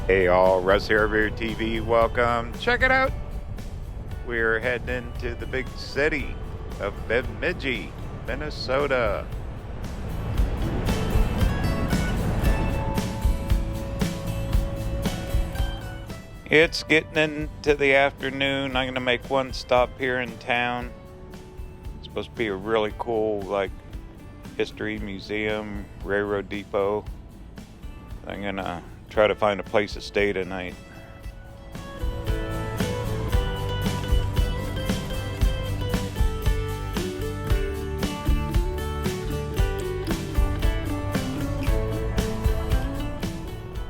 Hey all, Russ here, HECK welcome. Check it out. We're heading into the big city of Bemidji, Minnesota. It's getting into the afternoon. I'm going to make one stop here in town. It's supposed to be a really cool, history museum, railroad depot. I'm going to try to find a place to stay tonight.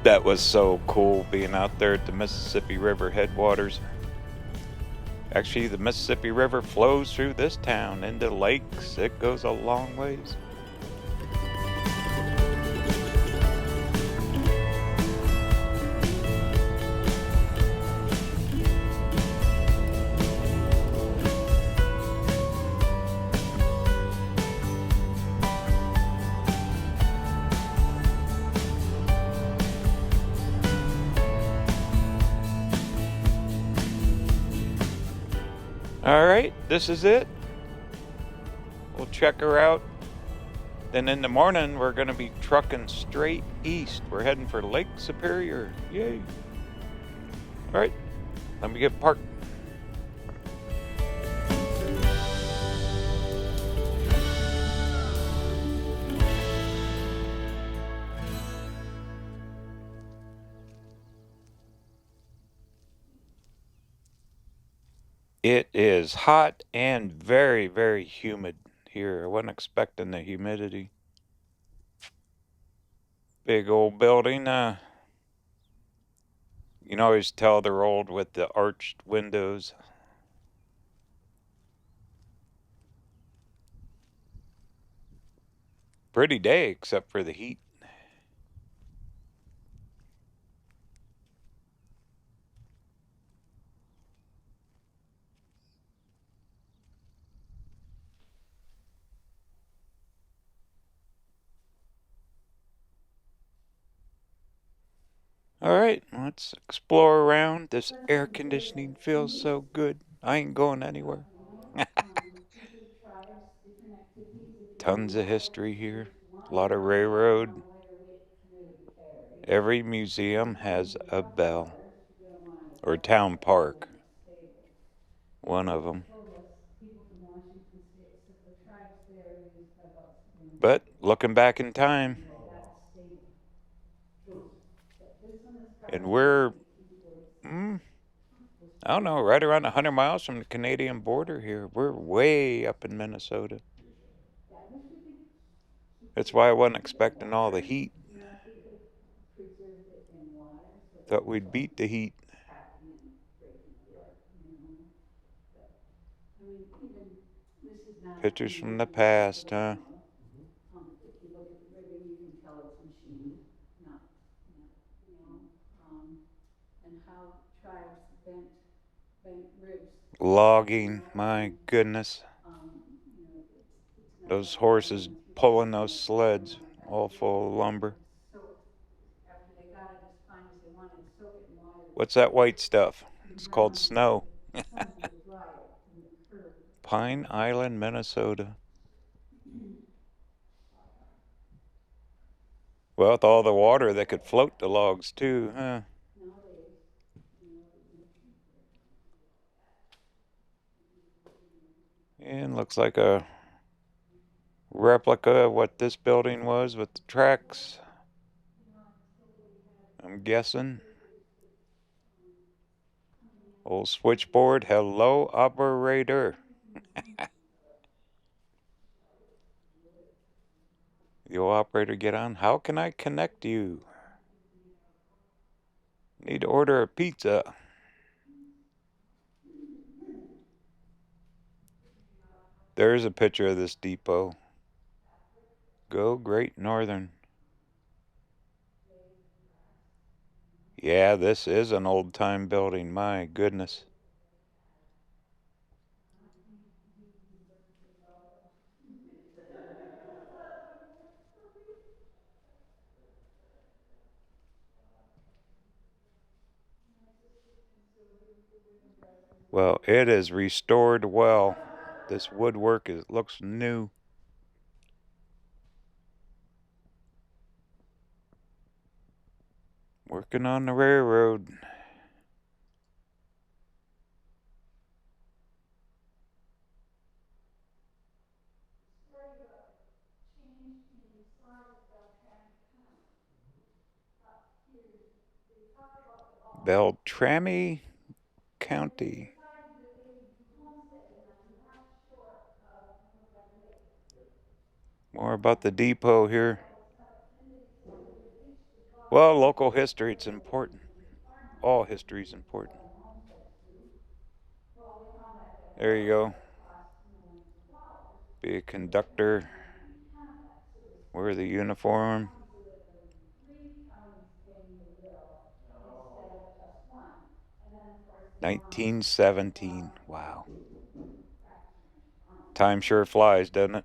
That was so cool being out there at the Mississippi River headwaters. Actually, the Mississippi River flows through this town into lakes. It goes a long ways. Alright, this is it. We'll check her out. Then in the morning, we're going to be trucking straight east. We're heading for Lake Superior. Yay. Alright, let me get parked. It is hot and very, very humid here. I wasn't expecting the humidity. Big old building. You can always tell they're old with the arched windows. Pretty day except for the heat. Alright, let's explore around. This air conditioning feels so good. I ain't going anywhere. Tons of history here. A lot of railroad. Every museum has a bell. Or town park. One of them. But looking back in time, and we're, I don't know, right around 100 miles from the Canadian border here. We're way up in Minnesota. That's why I wasn't expecting all the heat. Thought we'd beat the heat. Pictures from the past, huh? Logging, my goodness. Those horses pulling those sleds, all full of lumber. What's that white stuff? It's called snow. Pine Island, Minnesota. Well, with all the water, they could float the logs too, huh? And looks like a replica of what this building was with the tracks. I'm guessing. Old switchboard. Hello, operator. The old operator get on. How can I connect you? Need to order a pizza. There's a picture of this depot. Go Great Northern. Yeah, this is an old-time building. My goodness. Well, it is restored well. This woodwork looks new. Working on the railroad. Beltrami County. More about the depot here. Well, local history, it's important. All history is important. There you go. Be a conductor. Wear the uniform. 1917. Wow. Time sure flies, doesn't it?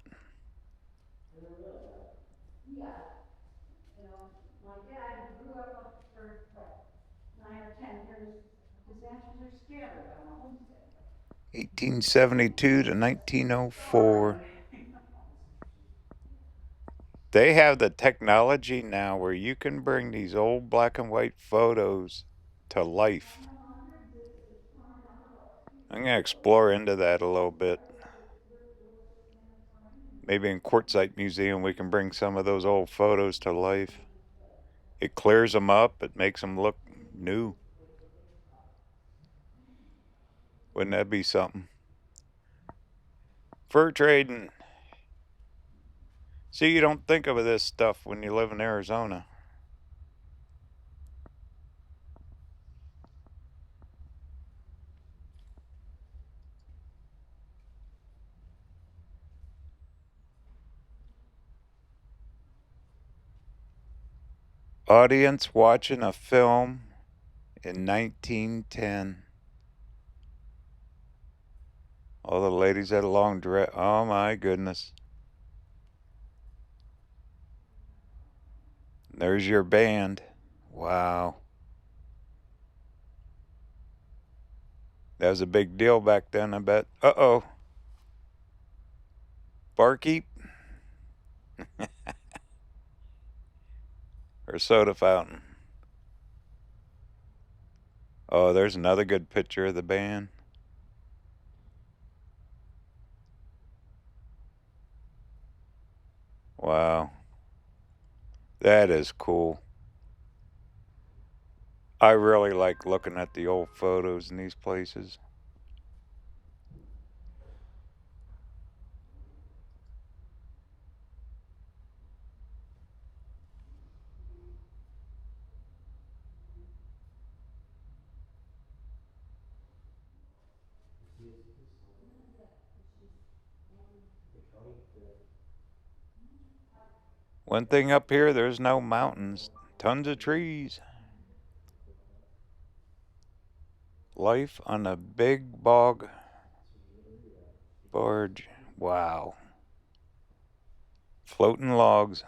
My dad, who grew up for what, 9 or 10 years, his ancestors are scattered on a homestead. 1872 to 1904. They have the technology now where you can bring these old black and white photos to life. I'm going to explore into that a little bit. Maybe in Quartzsite Museum we can bring some of those old photos to life. It clears them up. It makes them look new. Wouldn't that be something? Fur trading. See, you don't think of this stuff when you live in Arizona. Audience watching a film in 1910. All the ladies had a long dress. Oh my goodness. There's your band. Wow. That was a big deal back then, I bet. Uh-oh. Barkeep? Or soda fountain? Oh, there's another good picture of the band. Wow. That is cool. I really like looking at the old photos in these places. One thing up here, there's no mountains. Tons of trees. Life on a big bog barge. Wow. Floating logs.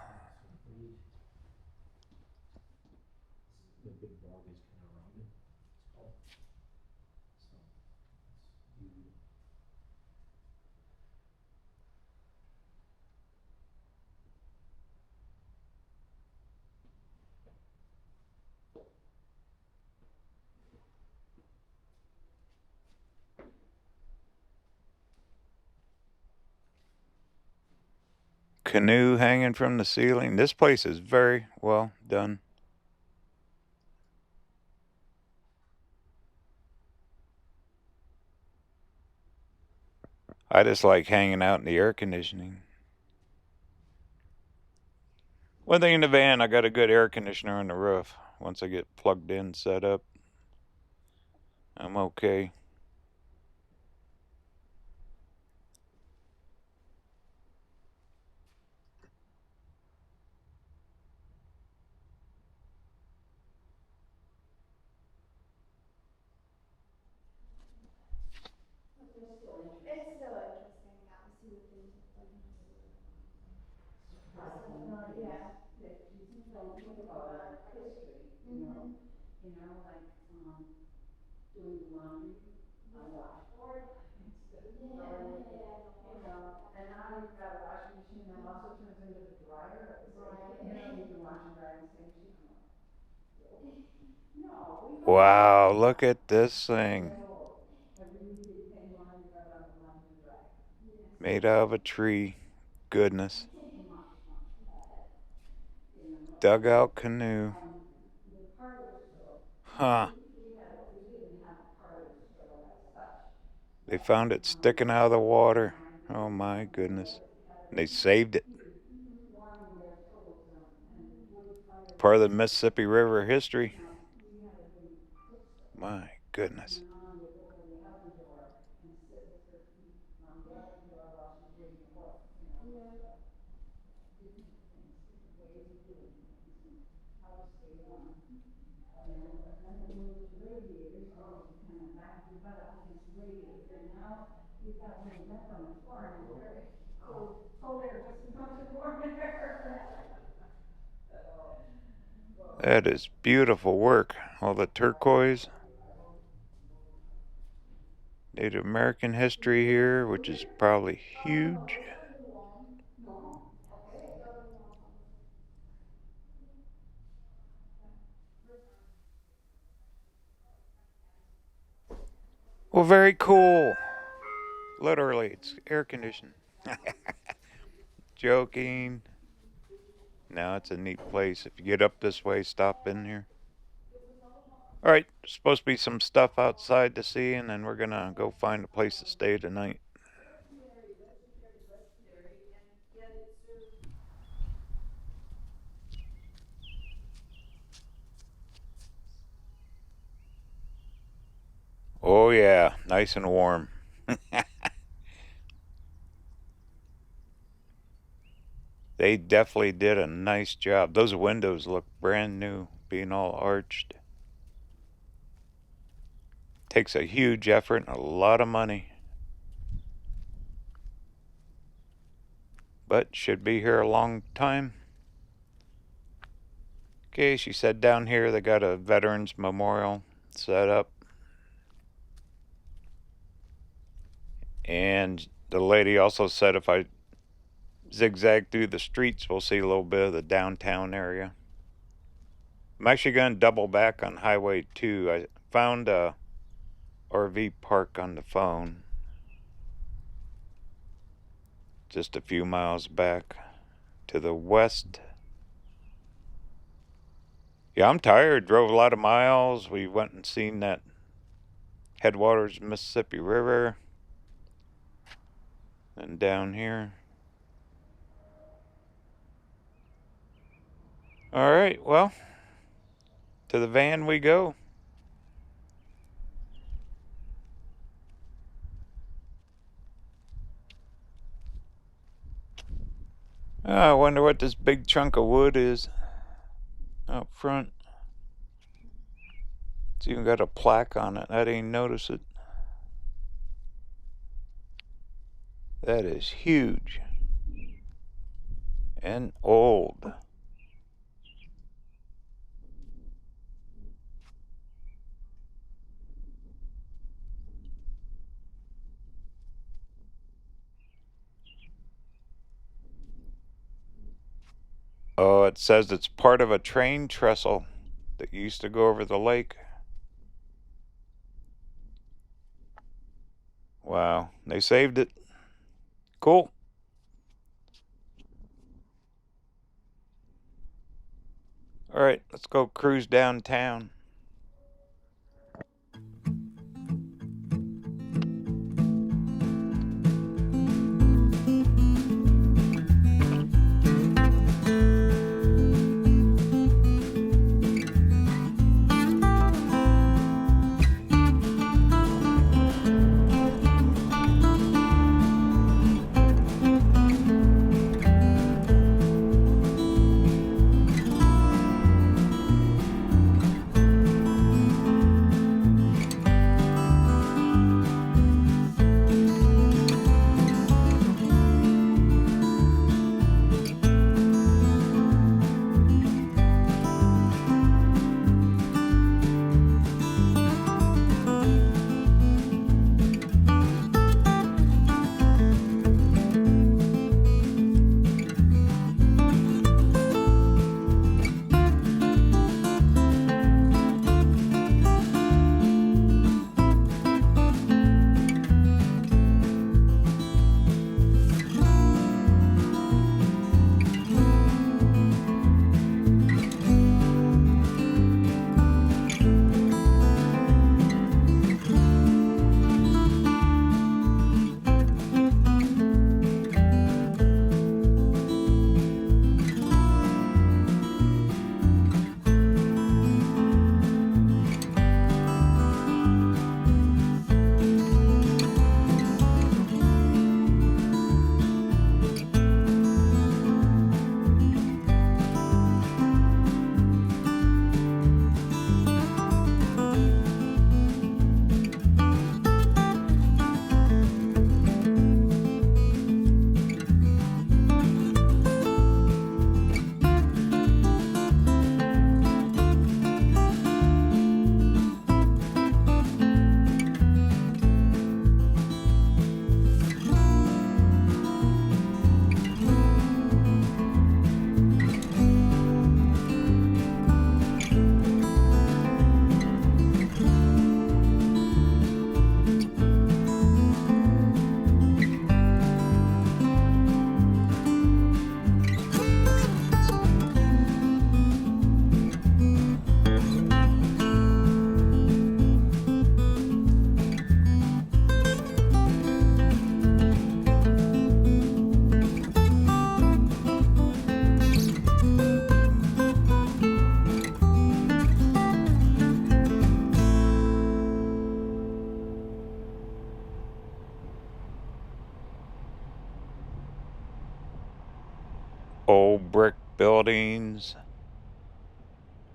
Canoe hanging from the ceiling. This place is very well done. I just like hanging out in the air conditioning. One thing in the van, I got a good air conditioner on the roof. Once I get plugged in, set up, I'm okay. It's still interesting, yeah, to see what things have done. Yeah. Don't think about our history, like, doing the laundry. a washboard instead of throwing it, and now you've got a washing machine that also turns into the dryer at the same, you can wash and dry in the same machine. No, we Wow, look at this thing. every big thing line you got on the line to dry. Made out of a tree. Goodness. Dugout canoe. Huh. They found it sticking out of the water. Oh my goodness. They saved it. Part of the Mississippi River history. My goodness. That is beautiful work. All the turquoise. Native American history here, which is probably huge. Well, very cool. Literally, it's air conditioned. Joking. No, it's a neat place. If you get up this way, stop in here. Alright, supposed to be some stuff outside to see, and then we're gonna go find a place to stay tonight. Oh yeah, nice and warm. They definitely did a nice job. Those windows look brand new, being all arched. Takes a huge effort and a lot of money. But should be here a long time. Okay, she said down here they got a veterans memorial set up. And the lady also said if I zigzag through the streets, we'll see a little bit of the downtown area. I'm actually going to double back on Highway 2. I found a RV park on the phone. Just a few miles back to the west. Yeah, I'm tired. Drove a lot of miles. We went and seen that headwaters Mississippi River. And down here. Alright, well, to the van we go. Oh, I wonder what this big chunk of wood is out front. It's even got a plaque on it. I didn't notice it. That is huge and old. Oh, it says it's part of a train trestle that used to go over the lake. Wow, they saved it. Cool. All right, let's go cruise downtown. Old brick buildings.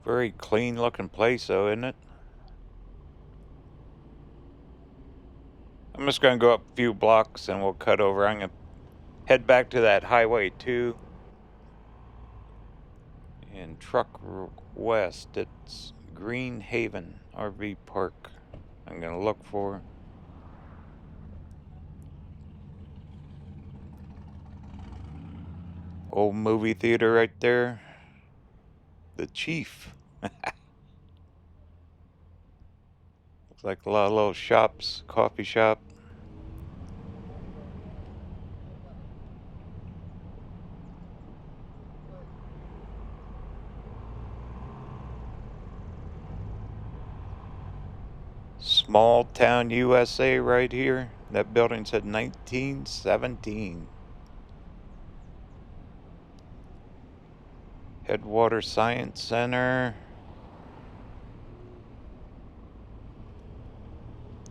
Very clean looking place though, isn't it? I'm just going to go up a few blocks and we'll cut over. I'm going to head back to that Highway 2 in Truck West. It's Green Haven RV Park. I'm going to look for. Old movie theater right there. The Chief. Looks like a lot of little shops, coffee shop. Small town USA right here. That building said 1917. Headwater Science Center.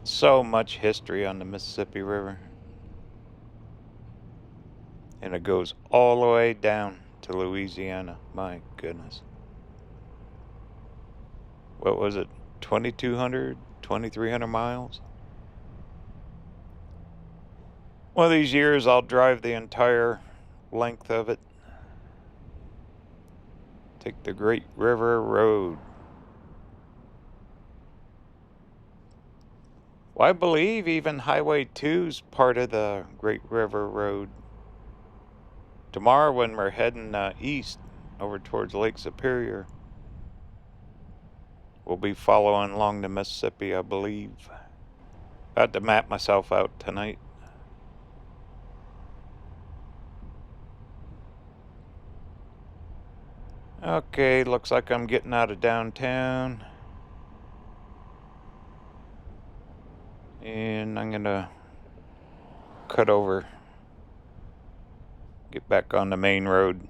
So much history on the Mississippi River. And it goes all the way down to Louisiana. My goodness. What was it? 2,200, 2,300 miles? One of these years I'll drive the entire length of it. Take the Great River Road. Well, I believe even Highway 2's part of the Great River Road. Tomorrow when we're heading east over towards Lake Superior, we'll be following along the Mississippi, I believe. I had to map myself out tonight. Okay, looks like I'm getting out of downtown. And I'm gonna cut over, get back on the main road.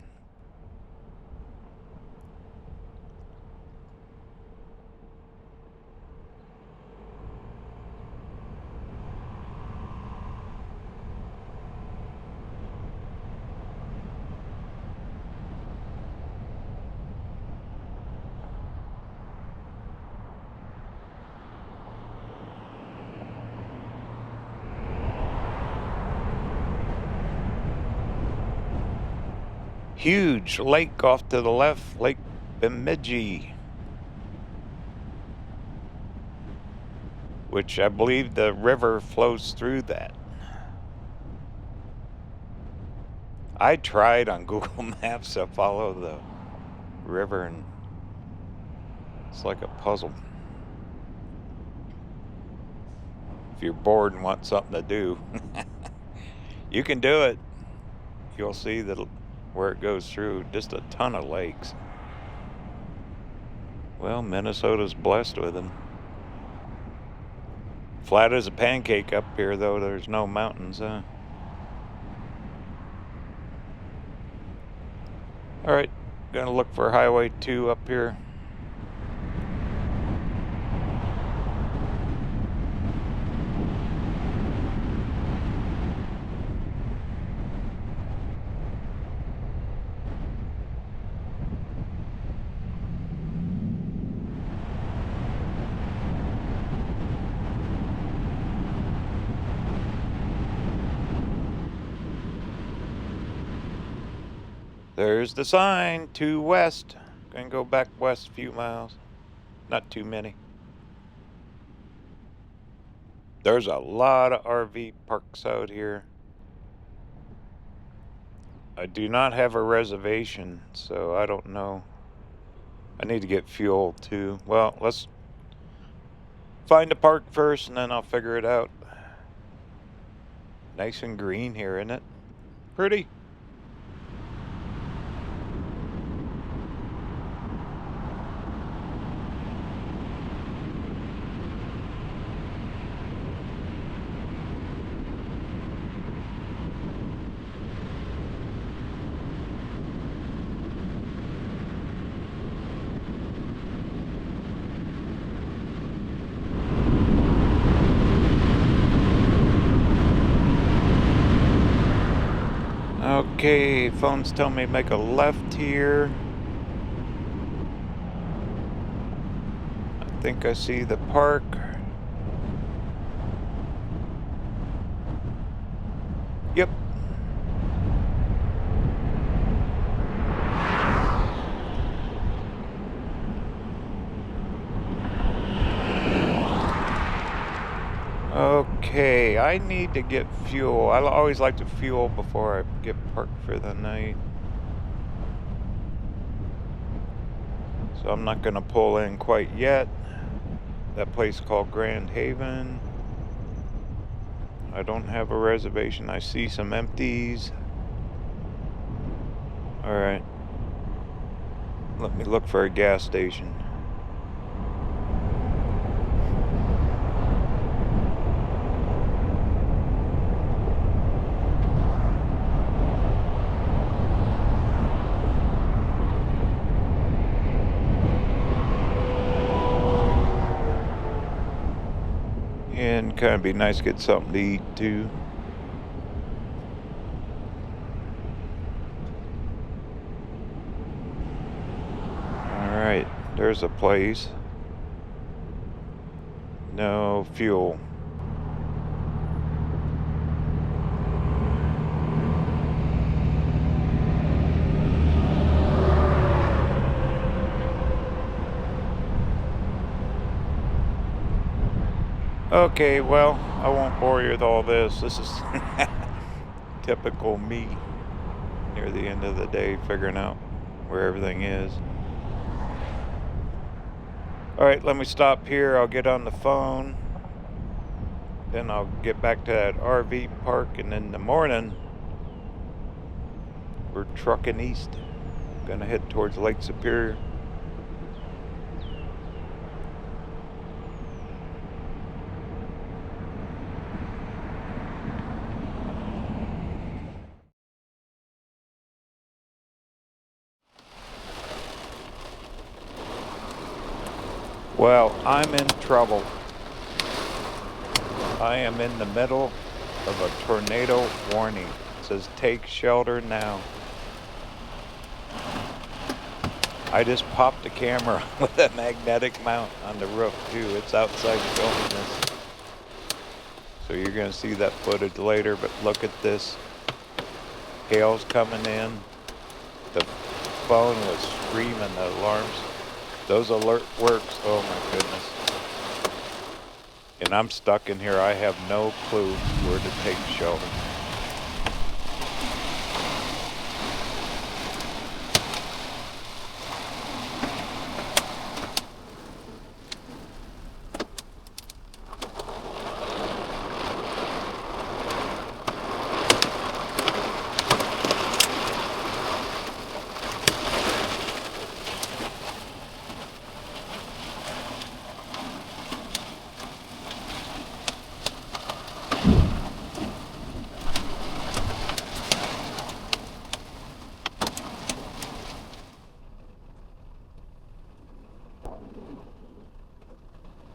Huge lake off to the left, Lake Bemidji, which I believe the river flows through that. I tried on Google Maps to follow the river and it's like a puzzle. If you're bored and want something to do, you can do it. You'll see that where it goes through just a ton of lakes. Well, Minnesota's blessed with them. Flat as a pancake up here, though. There's no mountains, huh? Alright, gonna look for Highway 2 up here. There's the sign, 2 west. Gonna go back west a few miles. Not too many. There's a lot of RV parks out here. I do not have a reservation, so I don't know. I need to get fuel too. Well, let's find a park first and then I'll figure it out. Nice and green here, isn't it? Pretty. Okay, phone's telling me to make a left here. I think I see the park. Yep. Okay, I need to get fuel. I always like to fuel before I get parked for the night. So I'm not gonna pull in quite yet. That place called Grand Haven. I don't have a reservation. I see some empties. Alright. Let me look for a gas station. And kind of be nice to get something to eat too. Alright, there's a place. No fuel. Okay, well, I won't bore you with all this. This is typical me near the end of the day, figuring out where everything is. Alright, let me stop here. I'll get on the phone. Then I'll get back to that RV park, and in the morning, we're trucking east. Gonna head towards Lake Superior. Well, I'm in trouble. I am in the middle of a tornado warning. It says take shelter now. I just popped the camera with a magnetic mount on the roof too. It's outside filming this. So you're gonna see that footage later, but look at this. Hail's coming in. The phone was screaming the alarms. Those alert works, oh my goodness. And I'm stuck in here. I have no clue where to take shelter.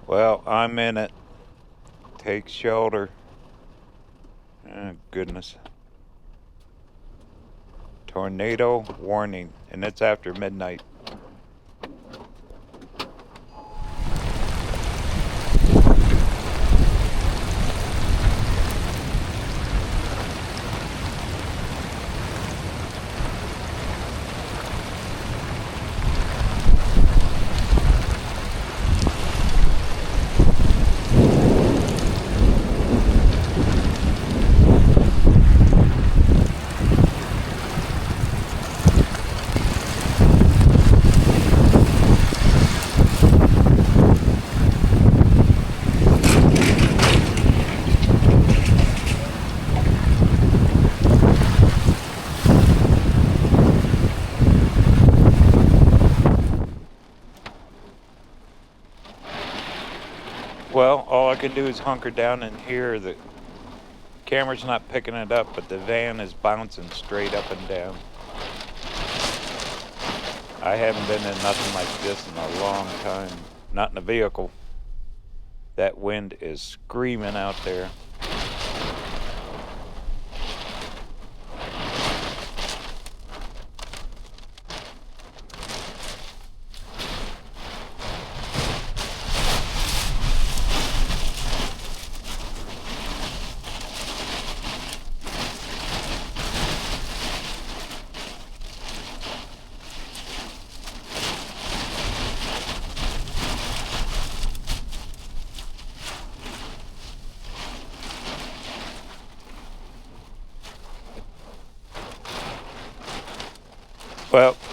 Well, I'm in it. Take shelter. Oh, goodness. Tornado warning, and it's after midnight. Well, all I can do is hunker down in here. The camera's not picking it up, but the van is bouncing straight up and down. I haven't been in nothing like this in a long time. Not in a vehicle. That wind is screaming out there.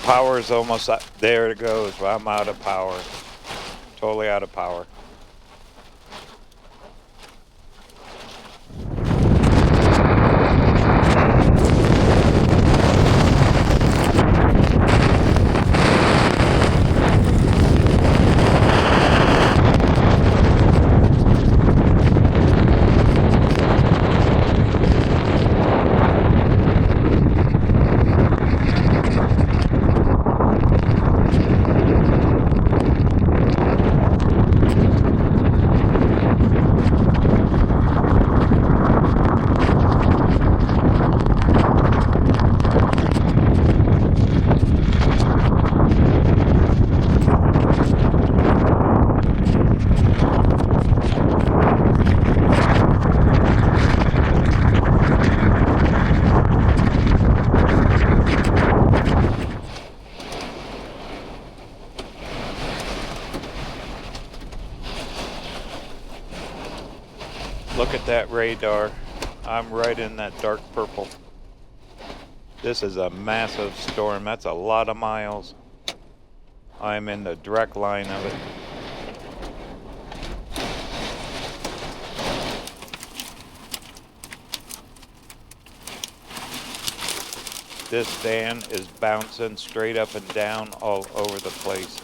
Power's almost up. There it goes. Well, I'm out of power. Totally out of power. Look at that radar. I'm right in that dark purple. This is a massive storm. That's a lot of miles. I'm in the direct line of it. This van is bouncing straight up and down all over the place.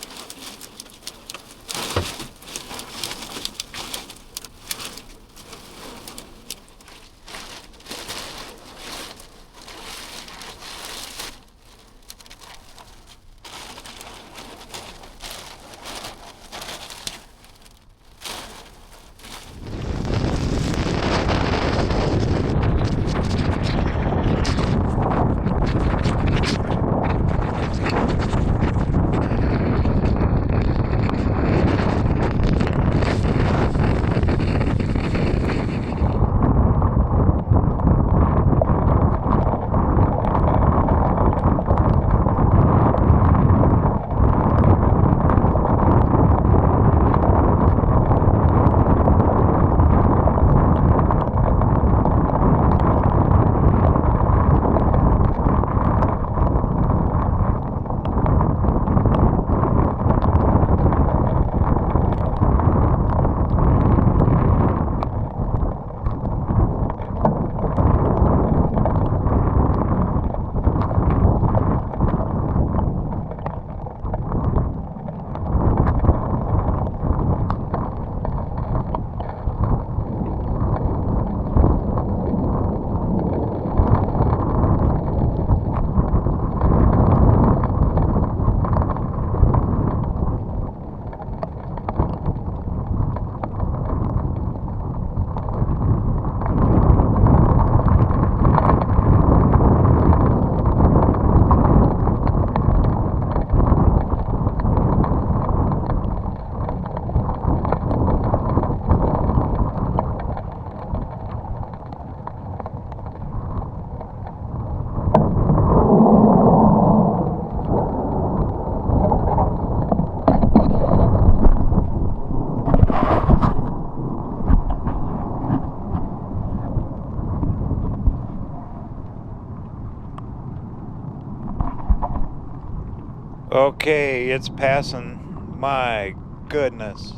Okay, it's passing. My goodness.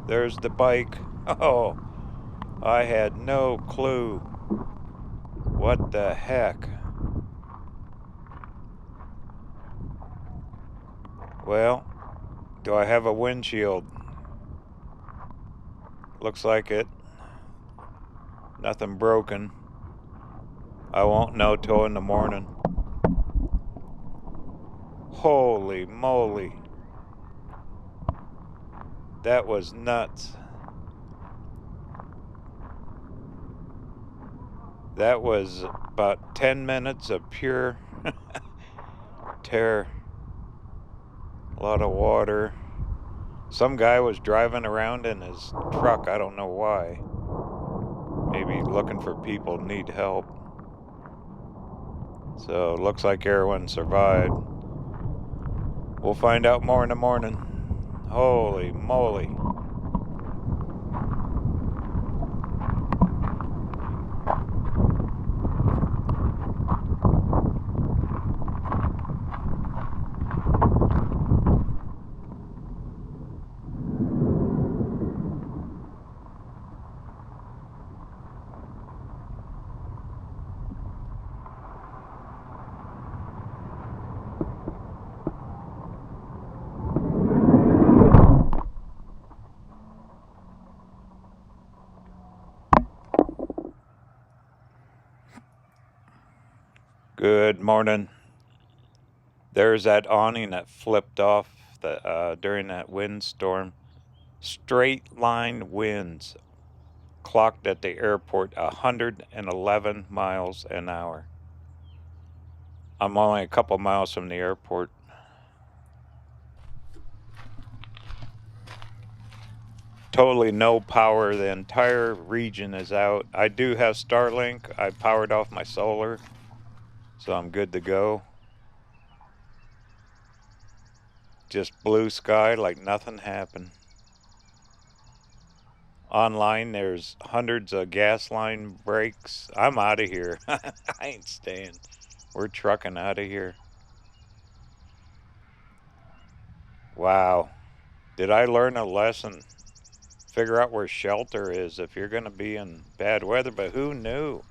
There's the bike. Oh, I had no clue. What the heck? Well, do I have a windshield? Looks like it. Nothing broken. I won't know till in the morning. Holy moly. That was nuts. That was about 10 minutes of pure terror. A lot of water. Some guy was driving around in his truck. I don't know why. Maybe looking for people who need help. So looks like everyone survived. We'll find out more in the morning. Holy moly. Good morning. There's that awning that flipped off during that windstorm. Straight line winds clocked at the airport 111 miles an hour. I'm only a couple miles from the airport. Totally no power. The entire region is out. I do have Starlink. I powered off my solar, so I'm good to go. Just blue sky like nothing happened. Online, there's hundreds of gas line breaks. I'm out of here. I ain't staying. We're trucking out of here. Wow. Did I learn a lesson? Figure out where shelter is if you're going to be in bad weather, but who knew?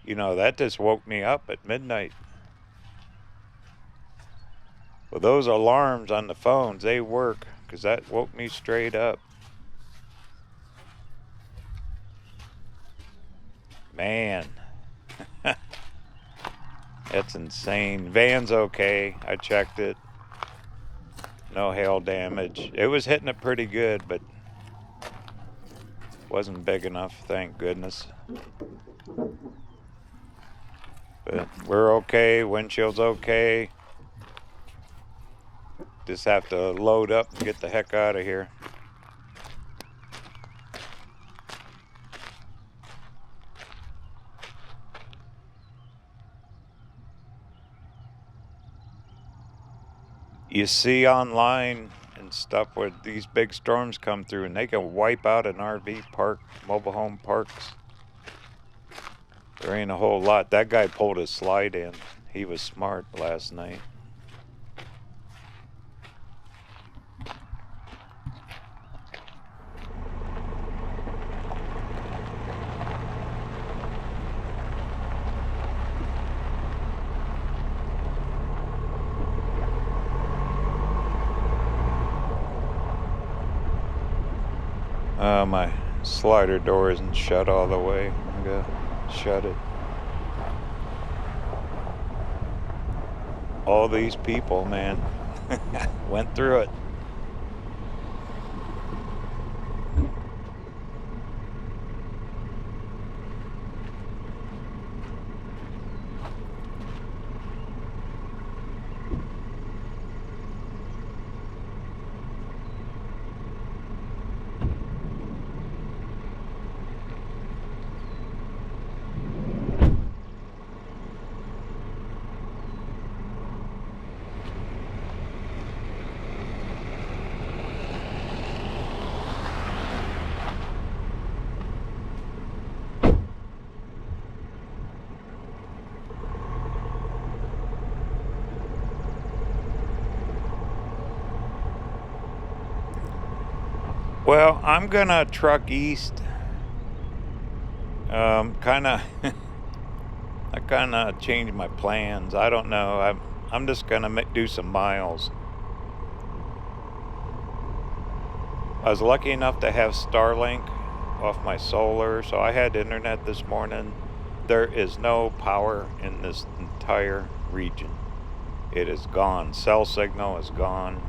You know, that just woke me up at midnight. Well, those alarms on the phones, they work, because that woke me straight up. Man. That's insane. Van's okay. I checked it. No hail damage. It was hitting it pretty good, but wasn't big enough, thank goodness. But we're okay. Windshield's okay. Just have to load up and get the heck out of here. You see online and stuff where these big storms come through and they can wipe out an RV park, mobile home parks. There ain't a whole lot. That guy pulled his slide in. He was smart last night. My slider door isn't shut all the way. I gotta shut it. All these people, man, went through it. Well, I'm gonna truck east. I kind of changed my plans. I don't know. I'm just gonna do some miles. I was lucky enough to have Starlink off my solar, so I had internet this morning. There is no power in this entire region. It is gone. Cell signal is gone,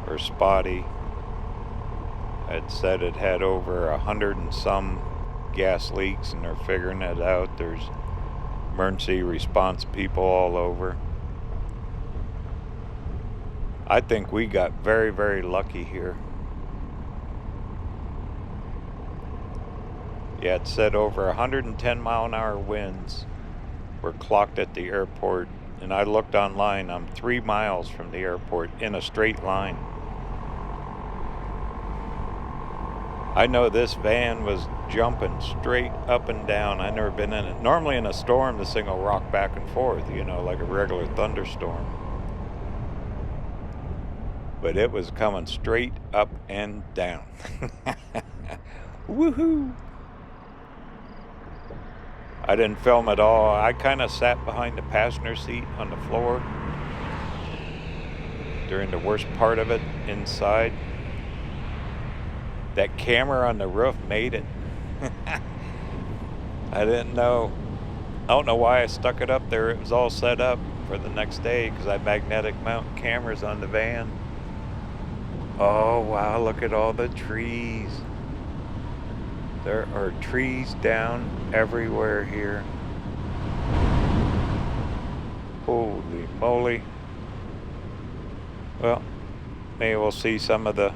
or spotty. It said it had over 100 and some gas leaks, and they're figuring it out. There's emergency response people all over. I think we got very, very lucky here. Yeah, it said over 110 mile an hour winds were clocked at the airport, and I looked online. I'm 3 miles from the airport in a straight line. I know this van was jumping straight up and down. I've never been in it. Normally in a storm, this thing will rock back and forth, you know, like a regular thunderstorm. But it was coming straight up and down. Woohoo! I didn't film at all. I kind of sat behind the passenger seat on the floor during the worst part of it inside. That camera on the roof made it. I didn't know. don't know why I stuck it up there. It was all set up for the next day because I magnetic mount cameras on the van. Oh wow, look at all the trees. There are trees down everywhere here. Holy moly. Well, maybe we'll see some of the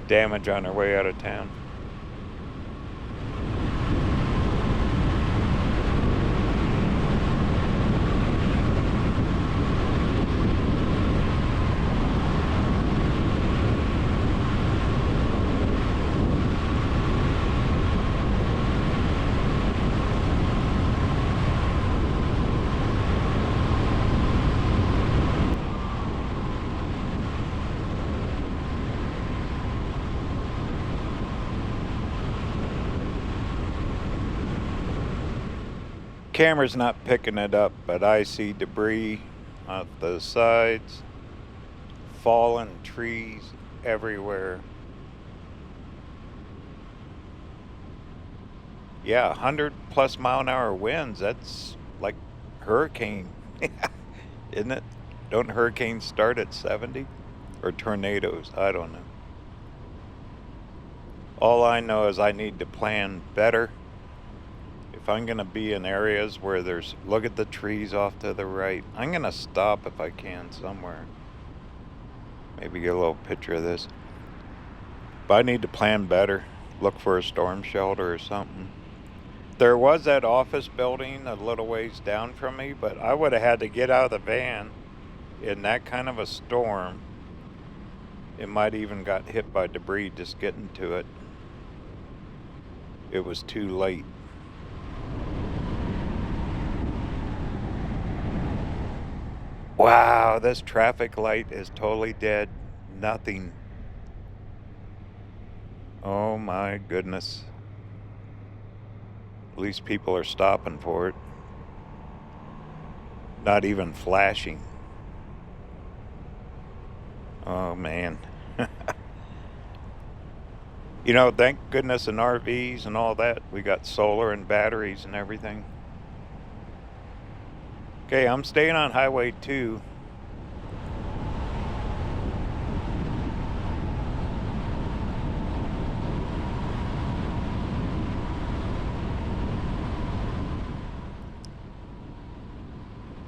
damage on our way out of town. Camera's not picking it up, but I see debris on the sides, fallen trees everywhere. Yeah, 100+ mph winds. That's like hurricane, isn't it? Don't hurricanes start at 70? Or tornadoes? I don't know. All I know is I need to plan better. If I'm going to be in areas where there's, look at the trees off to the right. I'm going to stop if I can somewhere. Maybe get a little picture of this. But I need to plan better. Look for a storm shelter or something. There was that office building a little ways down from me, but I would have had to get out of the van in that kind of a storm. It might even got hit by debris just getting to it. It was too late. Wow, this traffic light is totally dead. Nothing. Oh my goodness. At least people are stopping for it. Not even flashing. Oh man. You know, thank goodness in RVs and all that, we got solar and batteries and everything. Okay, I'm staying on Highway 2.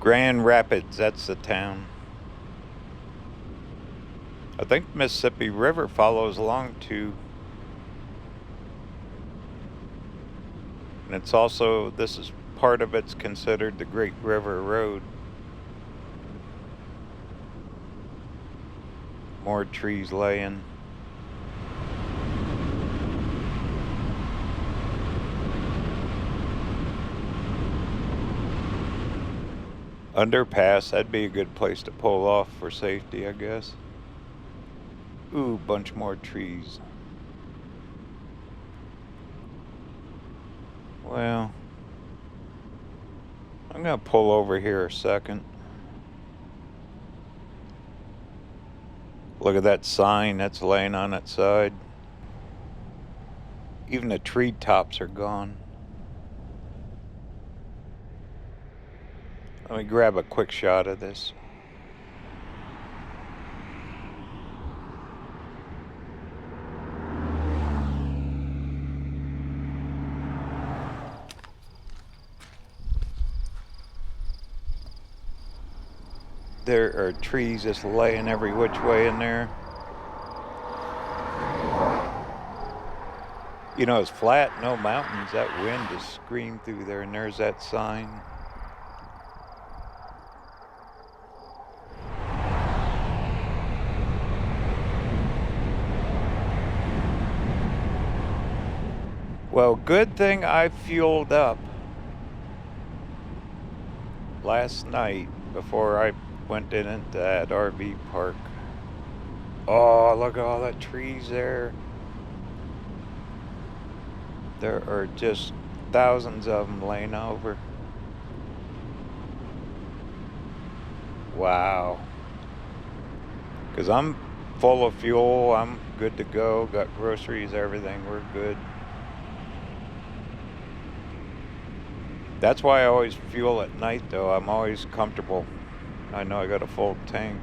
Grand Rapids, that's the town. I think Mississippi River follows along too. And it's also, this is part of it's considered the Great River Road. More trees laying. Underpass, that'd be a good place to pull off for safety, I guess. Ooh, bunch more trees. Well, I'm gonna pull over here a second. Look at that sign that's laying on its side. Even the tree tops are gone. Let me grab a quick shot of this. There are trees just laying every which way in there. You know, it's flat, no mountains. That wind just screamed through there, and there's that sign. Well, good thing I fueled up last night before I went into that RV park. Oh, look at all the trees there. There are just thousands of them laying over. Wow. Because I'm full of fuel. I'm good to go. Got groceries, everything. We're good. That's why I always fuel at night, though. I'm always comfortable. I know I got a full tank.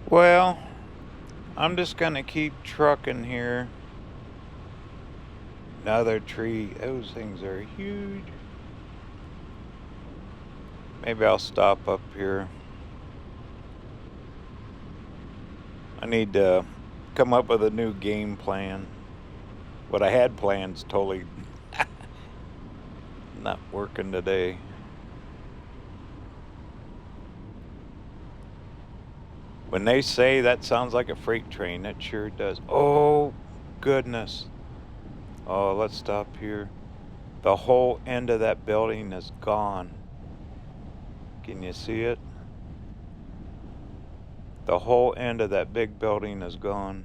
Well, I'm just gonna keep trucking here. Another tree. Those things are huge. Maybe I'll stop up here. I need to come up with a new game plan. What I had planned is totally not working today. When they say that sounds like a freight train, it sure does. Oh, goodness. Oh, let's stop here. The whole end of that building is gone. Can you see it? The whole end of that big building is gone.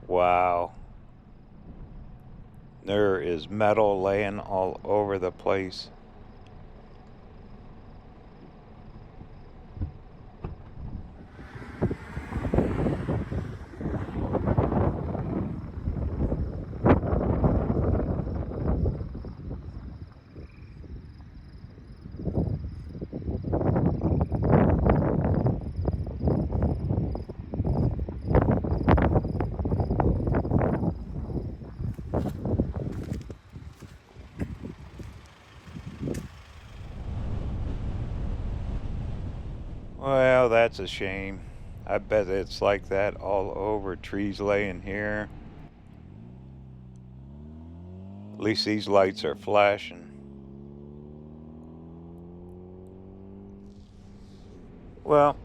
Wow. There is metal laying all over the place. Well, that's a shame. I bet it's like that all over. Trees laying here. At least these lights are flashing. Well,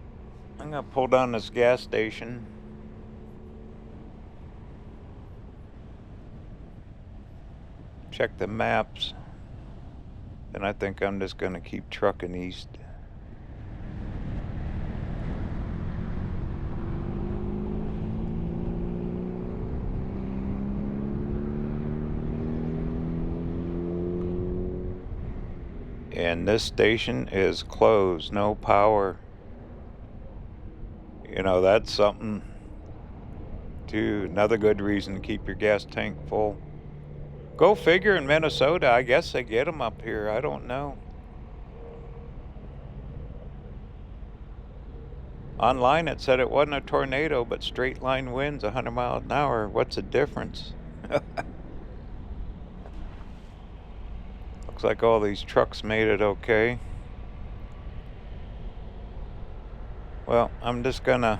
I'm gonna pull down this gas station. Check the maps. Then I think I'm just gonna keep trucking east. And this station is closed, no power. You know, that's something too. Another good reason to keep your gas tank full. Go figure, in Minnesota, I guess they get them up here. I don't know. Online it said it wasn't a tornado, but straight line winds 100 miles an hour. What's the difference? Looks like all these trucks made it okay. Well, I'm just gonna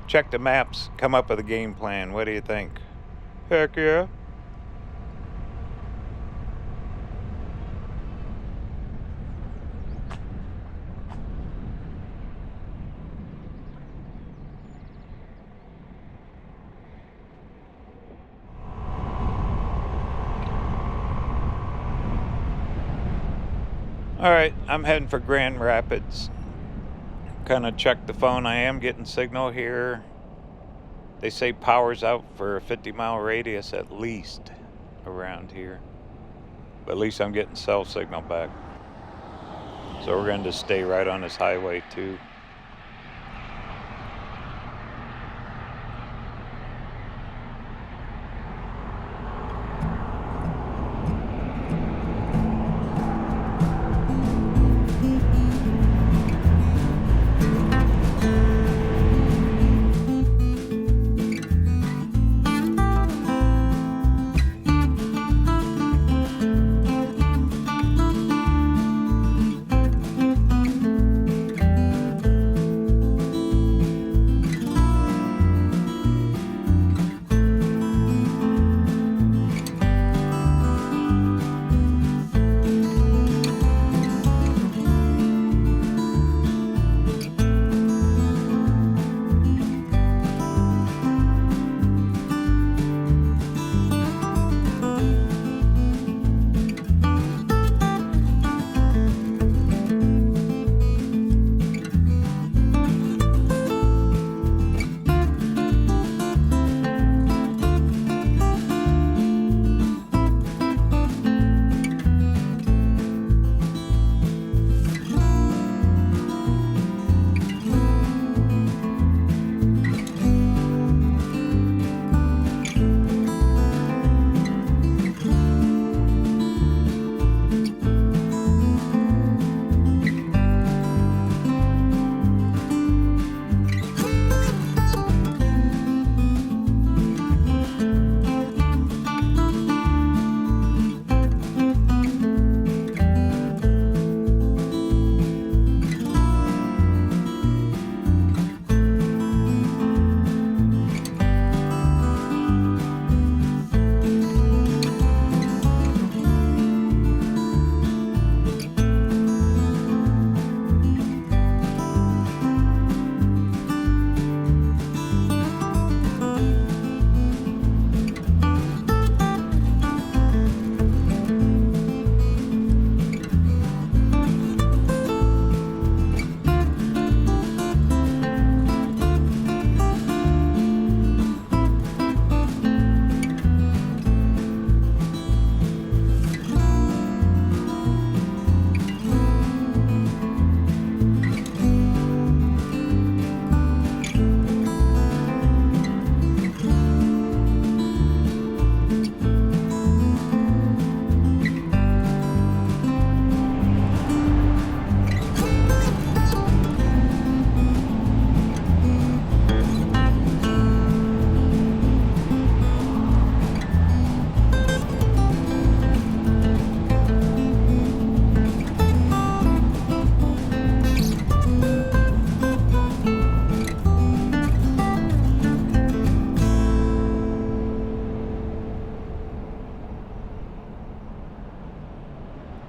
check the maps, come up with a game plan. What do you think? Heck yeah. Alright, I'm heading for Grand Rapids. Kind of checked the phone. I am getting signal here. They say power's out for a 50-mile radius at least around here. But at least I'm getting cell signal back. So we're going to stay right on this highway too.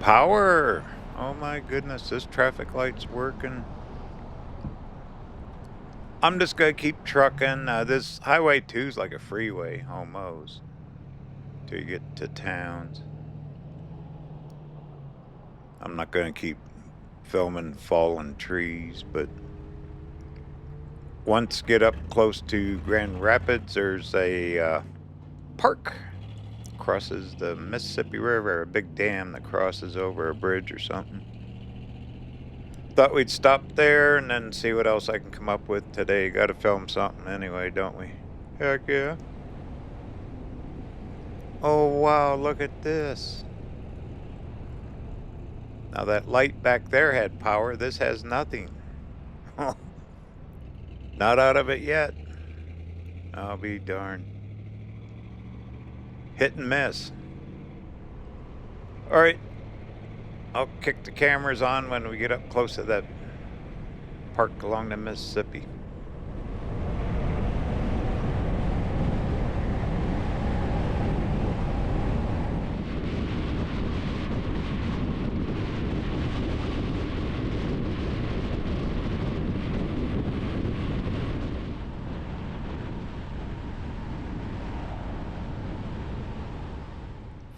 Power! Oh my goodness, this traffic light's working. I'm just gonna keep trucking. This Highway 2 is like a freeway, almost, till you get to towns. I'm not gonna keep filming fallen trees, but once get up close to Grand Rapids, there's a park. Crosses the Mississippi River, a big dam that crosses over a bridge or something. Thought we'd stop there and then see what else I can come up with today. Gotta film something anyway, don't we? Heck yeah. Oh wow, look at this. Now that light back there had power, this has nothing. Not out of it yet. I'll be darned. Hit and miss. Alright, I'll kick the cameras on when we get up close to that park along the Mississippi.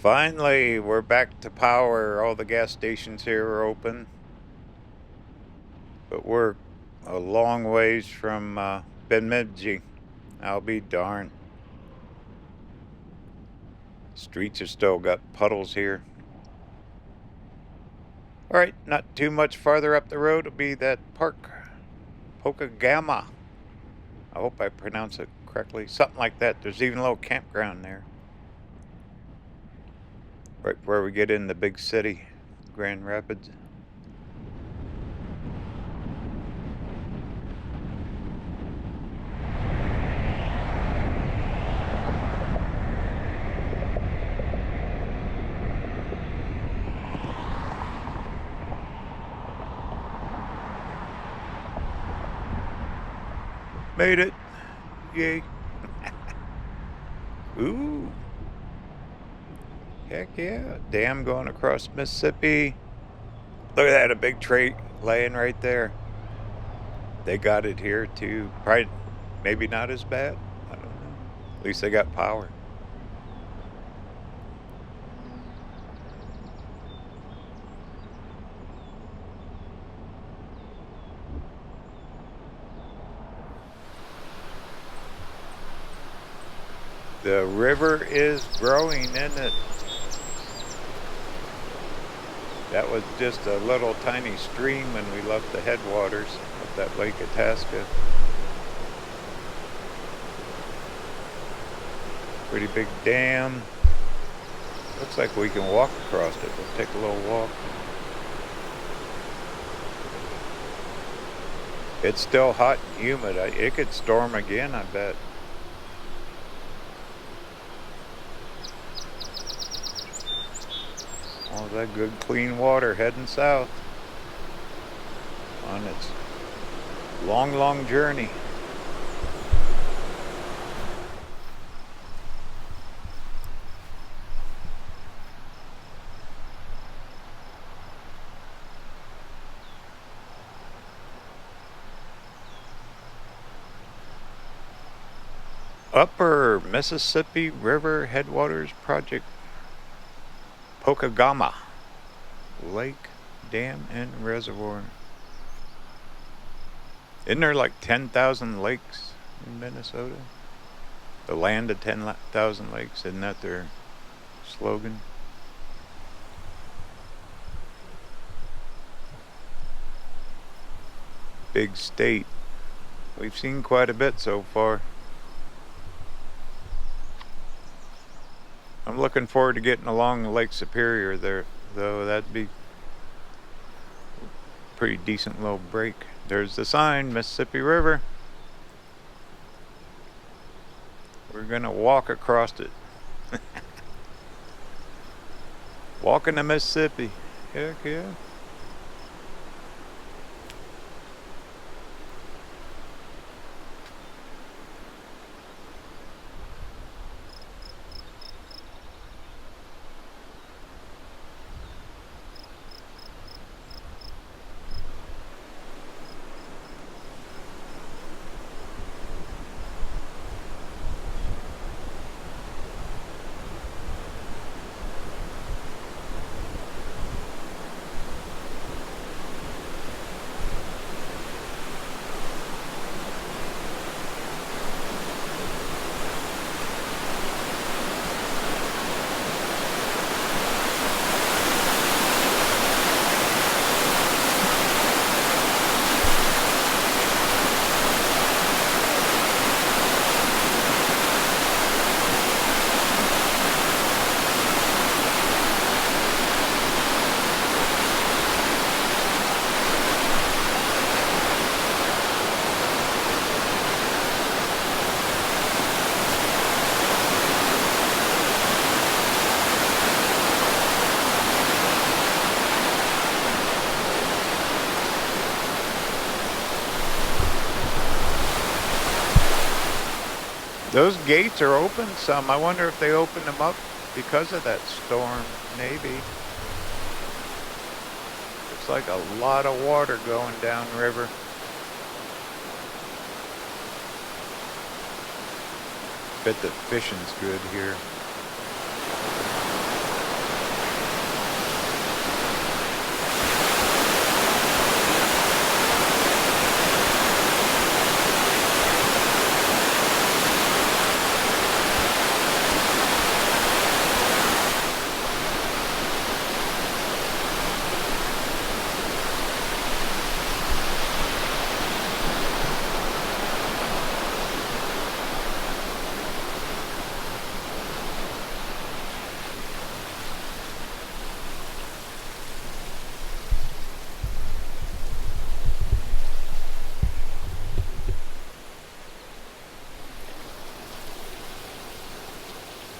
Finally, we're back to power. All the gas stations here are open. But we're a long ways from Bemidji. I'll be darned. Streets have still got puddles here. Alright, not too much farther up the road will be that park. Pokegama. I hope I pronounce it correctly. Something like that. There's even a little campground there. Right where we get in the big city, Grand Rapids. Made it. Yay. Ooh. Heck yeah. Dam going across Mississippi. Look at that, a big tray laying right there. They got it here too. Probably, maybe not as bad. I don't know. At least they got power. The river is growing, isn't it? That was just a little tiny stream when we left the headwaters of that Lake Itasca. Pretty big dam. Looks like we can walk across it. We'll take a little walk. It's still hot and humid. It could storm again, I bet. All that good clean water heading south on its long, long journey. Upper Mississippi River Headwaters Project, Pokegama Lake, Dam, and Reservoir. Isn't there like 10,000 lakes in Minnesota? The land of 10,000 lakes, isn't that their slogan? Big state. We've seen quite a bit so far. I'm looking forward to getting along Lake Superior there, though. That'd be a pretty decent little break. There's the sign, Mississippi River. We're gonna walk across it. Walking the Mississippi. Heck yeah. Those gates are open some. I wonder if they opened them up because of that storm. Maybe. Looks like a lot of water going downriver. Bet the fishing's good here.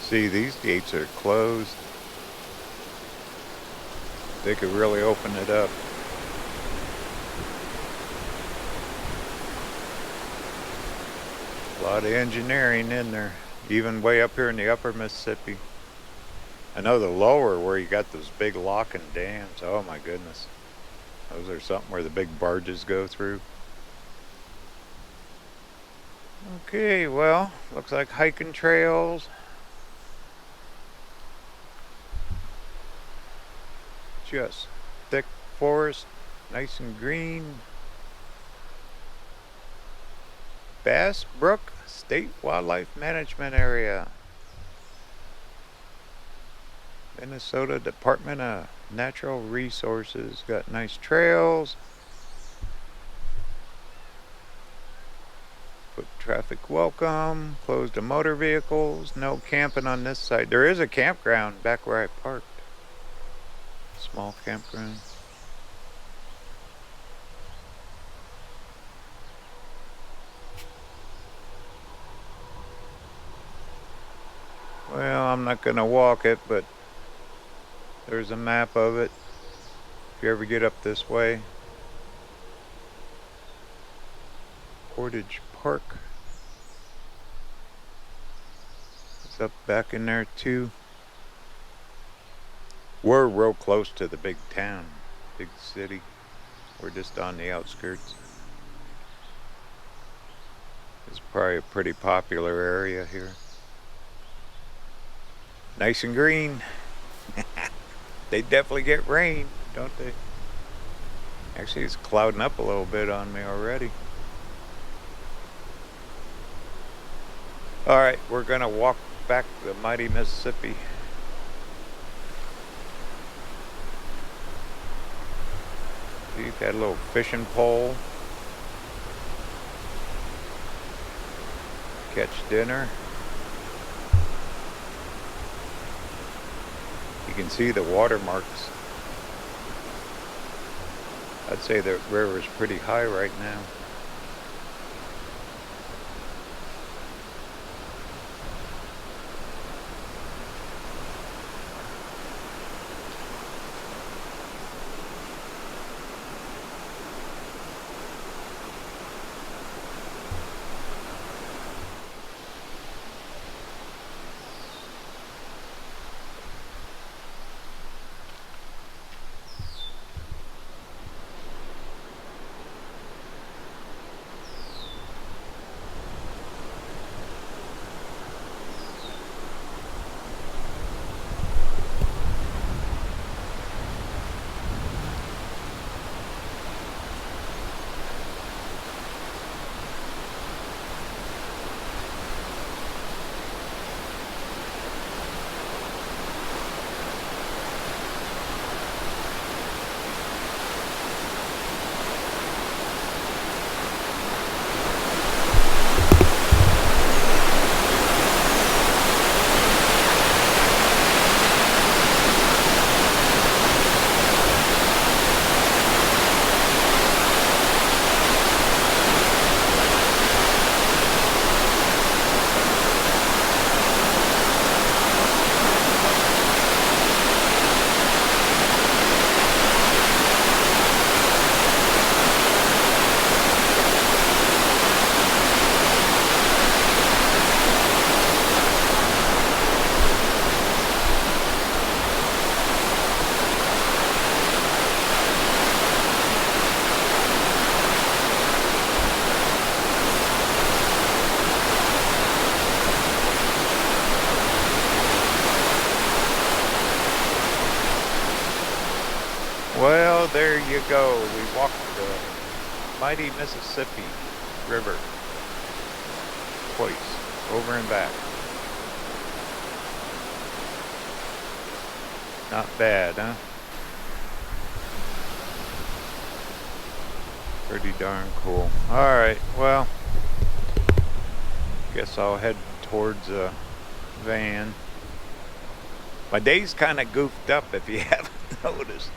See, these gates are closed. They could really open it up. A lot of engineering in there, even way up here in the upper Mississippi. I know the lower where you got those big locking dams. Oh my goodness. Those are something where the big barges go through. Okay, well, looks like hiking trails. Just thick forest, nice and green. Bass Brook State Wildlife Management Area. Minnesota Department of Natural Resources. Got nice trails. Foot traffic welcome. Closed to motor vehicles. No camping on this side. There is a campground back where I parked. Small campground. Well, I'm not gonna walk it, but there's a map of it if you ever get up this way. Portage Park. It's up back in there too. We're real close to the big town, big city. We're just on the outskirts. It's probably a pretty popular area here. Nice and green. They definitely get rain, don't they? Actually, it's clouding up a little bit on me already. All right, we're gonna walk back the mighty Mississippi. See, got a little fishing pole. Catch dinner. You can see the watermarks. I'd say the river is pretty high right now. Well, there you go. We walked the mighty Mississippi River twice, over and back. Not bad, huh? Pretty darn cool. Alright, well, guess I'll head towards the van. My day's kind of goofed up, if you haven't noticed.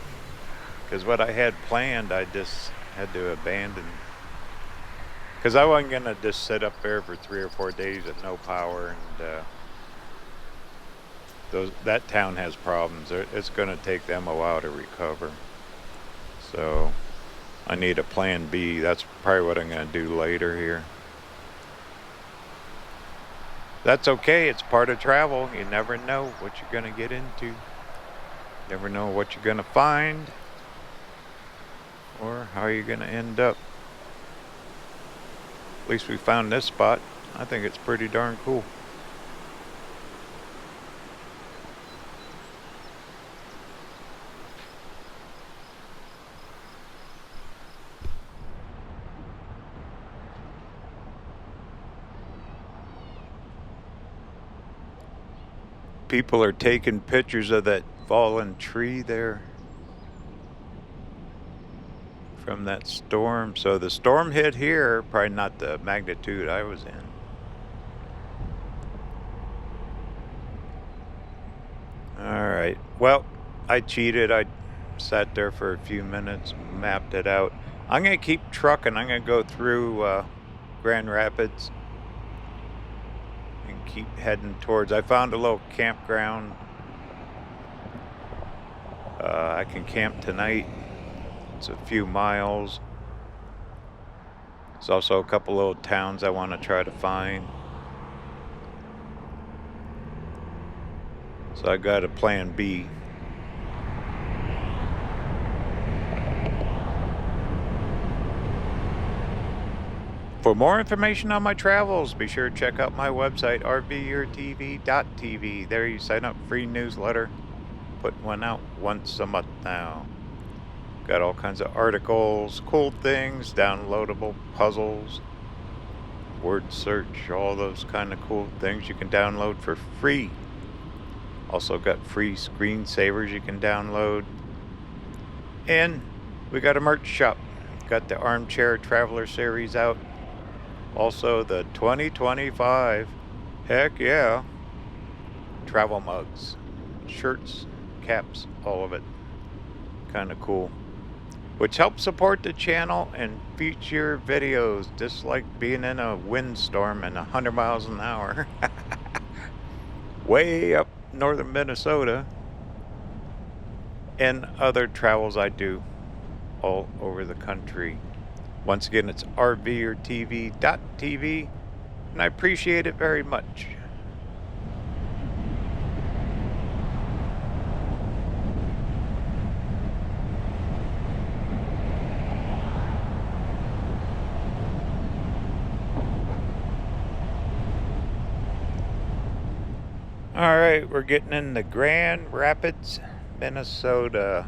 Because what I had planned, I just had to abandon. Because I wasn't going to just sit up there for 3 or 4 days with no power. And that town has problems. It's going to take them a while to recover. So I need a plan B. That's probably what I'm going to do later here. That's okay. It's part of travel. You never know what you're going to get into. Never know what you're going to find or how you're going to end up. At least we found this spot. I think it's pretty darn cool. People are taking pictures of that fallen tree there from that storm. So the storm hit here, probably not the magnitude I was in. Alright, well, I cheated. I sat there for a few minutes, mapped it out. I'm going to keep trucking. I'm going to go through Grand Rapids and keep heading towards. I found a little campground. I can camp tonight. It's a few miles. There's also a couple little towns I want to try to find. So I got a plan B. For more information on my travels, be sure to check out my website, HECK There you sign up, free newsletter. Putting one out once a month now. Got all kinds of articles, cool things, downloadable puzzles, word search, all those kind of cool things you can download for free. Also got free screensavers you can download. And we got a merch shop. Got the Armchair Traveler series out. Also the 2025 Heck Yeah travel mugs, shirts, caps, all of it. Kind of cool. Which helps support the channel and future videos, just like being in a windstorm and 100 miles an hour. Way up northern Minnesota. And other travels I do all over the country. Once again, it's HECK and I appreciate it very much. Alright, we're getting in the Grand Rapids, Minnesota.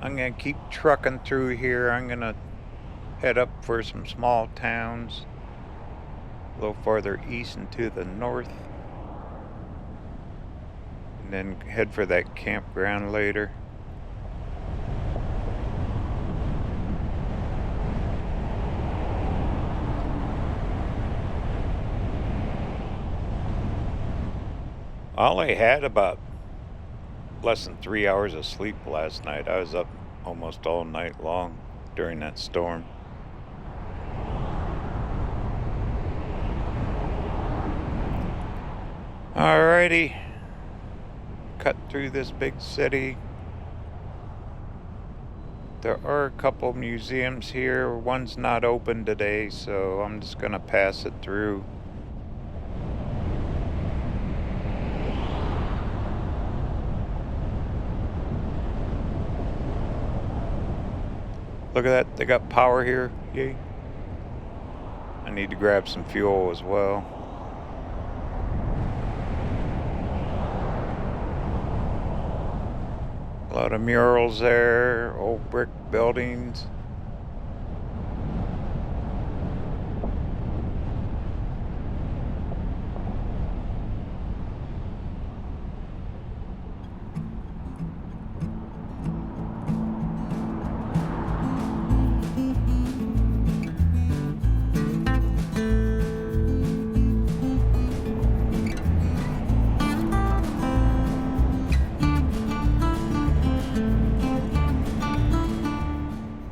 I'm going to keep trucking through here. I'm going to head up for some small towns a little farther east and to the north. And then head for that campground later. I only had about less than 3 hours of sleep last night. I was up almost all night long during that storm. Alrighty, cut through this big city. There are a couple museums here. One's not open today, so I'm just gonna pass it through. Look at that, they got power here. Yay. I need to grab some fuel as well. A lot of murals there, old brick buildings.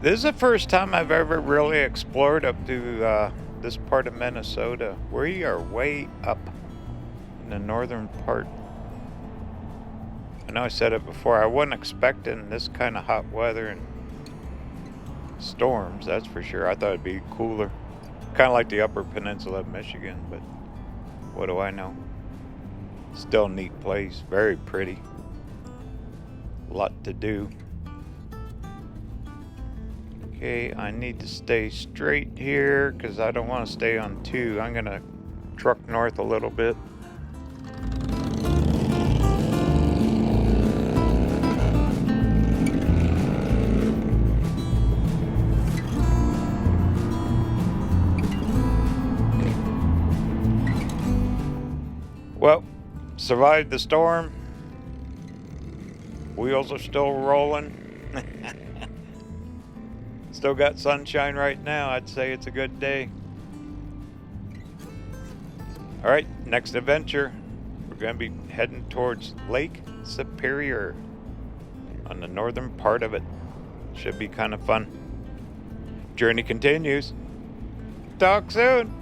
This is the first time I've ever really explored up to this part of Minnesota. We are way up in the northern part. I know I said it before, I wasn't expecting this kind of hot weather and storms, that's for sure. I thought it'd be cooler. Kind of like the upper peninsula of Michigan, but what do I know? Still a neat place, very pretty. A lot to do. Okay, I need to stay straight here because I don't want to stay on 2. I'm gonna truck north a little bit. Well, survived the storm. Wheels are still rolling. Still got sunshine right now. I'd say it's a good day. All right, next adventure. We're going to be heading towards Lake Superior on the northern part of it. Should be kind of fun. Journey continues. Talk soon.